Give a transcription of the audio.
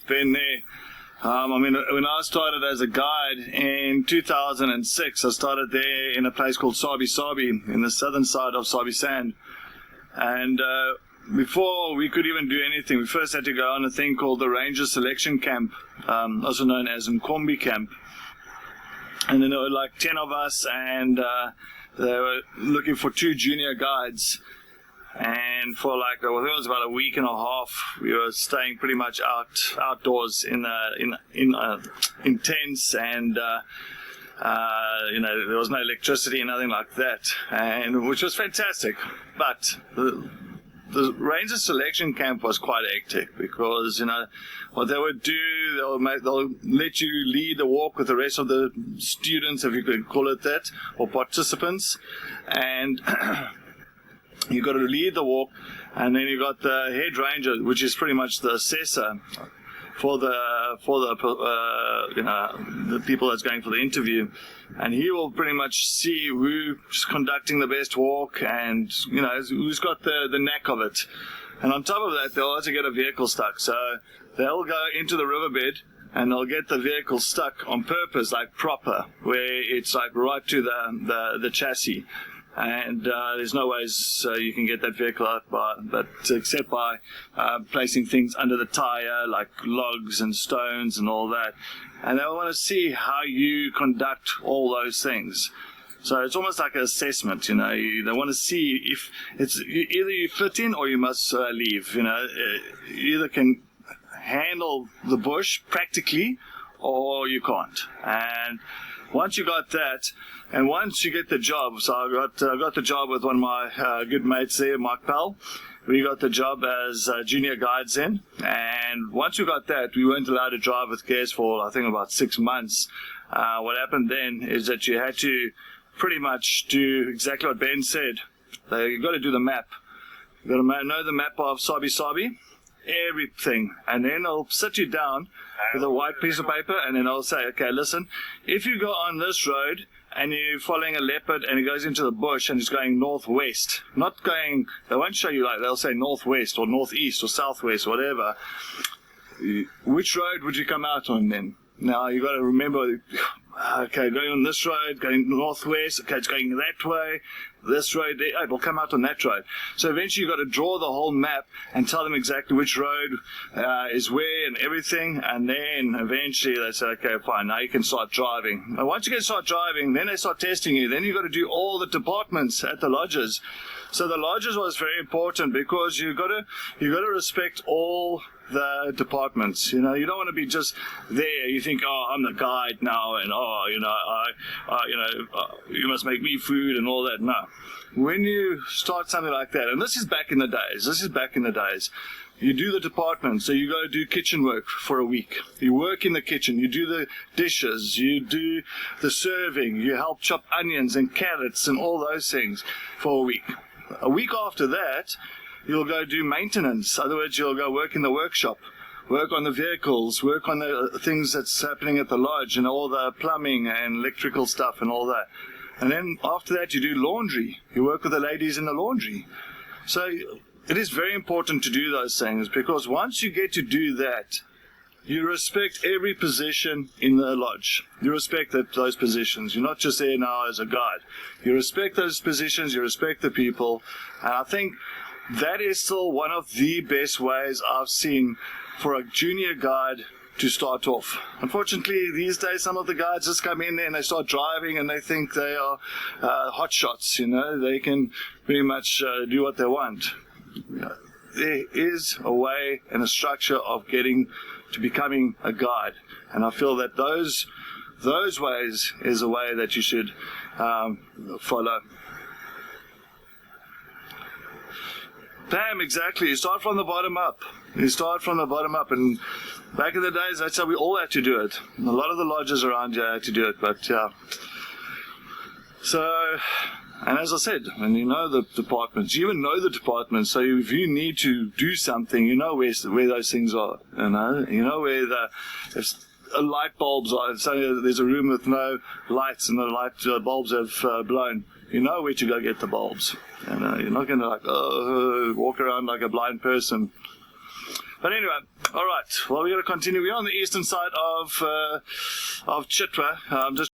been there. I mean, when I started as a guide in 2006, I started there in a place called Sabi Sabi in the southern side of Sabi Sand. And before we could even do anything, we first had to go on a thing called the Ranger Selection Camp, also known as Nkombi Camp. And then there were like 10 of us, and they were looking for 2 junior guides. And for like, I think it was about a week and a half, we were staying pretty much outdoors in tents, and you know, there was no electricity, nothing like that, and which was fantastic. But the Ranger Selection Camp was quite hectic, because, you know, what they would do, they'll let you lead the walk with the rest of the students, if you could call it that, or participants, and you got to lead the walk, and then you got the head ranger, which is pretty much the assessor for the you know, the people that's going for the interview, and he will pretty much see who's conducting the best walk, and, you know, who's got the knack of it. And on top of that, they'll also get a vehicle stuck, so they'll go into the riverbed and they'll get the vehicle stuck on purpose, like proper, where it's like right to the chassis. And there's no ways you can get that vehicle out except by placing things under the tire, like logs and stones and all that. And they want to see how you conduct all those things. So it's almost like an assessment, you know. They want to see if it's either you fit in or you must leave. You know, you either can handle the bush practically or you can't. And once you got that, and once you get the job, so I got the job with one of my good mates there, Mark Pell. We got the job as junior guides in, and once we got that, we weren't allowed to drive with gas for, I think, about 6 months. What happened then is that you had to pretty much do exactly what Ben said. You got to do the map. You got to know the map of Sabi Sabi, everything, and then I'll sit you down with a white piece of paper, and then I'll say, okay, listen, if you go on this road and you're following a leopard and it goes into the bush and it's going northwest, not going, they won't show you, like, they'll say northwest or northeast or southwest, whatever, which road would you come out on then? Now you got to remember, okay, going on this road, going northwest, okay, it's going that way, this road, it will come out on that road. So eventually you've got to draw the whole map and tell them exactly which road is where and everything, and then eventually they say, okay, fine, now you can start driving. And once you can start driving, then they start testing you. Then you've got to do all the departments at the lodges. So the lodges was very important, because you got to respect all the departments. You know, you don't want to be just there. You think, oh, I'm the guide now, and oh, you know, you must make me food and all that. No, when you start something like that, and this is back in the days. You do the department, so you go do kitchen work for a week. You work in the kitchen, you do the dishes, you do the serving, you help chop onions and carrots and all those things for a week. A week after that, you'll go do maintenance. In other words, you'll go work in the workshop, work on the vehicles, work on the things that's happening at the lodge, and all the plumbing and electrical stuff and all that. And then after that, you do laundry. You work with the ladies in the laundry. So it is very important to do those things, because once you get to do that, you respect every position in the lodge. You respect those positions. You're not just there now as a guide. You respect those positions, you respect the people. And I think that is still one of the best ways I've seen for a junior guide to start off. Unfortunately, these days, some of the guides just come in there and they start driving and they think they are hot shots, you know. They can pretty much do what they want. There is a way and a structure of getting to becoming a guide, and I feel that those ways is a way that you should follow. Pam, exactly. You start from the bottom up. And back in the days, that's how we all had to do it. And a lot of the lodges around here had to do it, but yeah. So, and as I said, when you know the departments, you even know the departments, so if you need to do something, you know where those things are, you know where if light bulbs are. So there's a room with no lights and the light bulbs have blown. You know where to go get the bulbs. You're not going to walk around like a blind person. But anyway, all right. Well, we're going to continue. We're on the eastern side of Chitwa. I'm just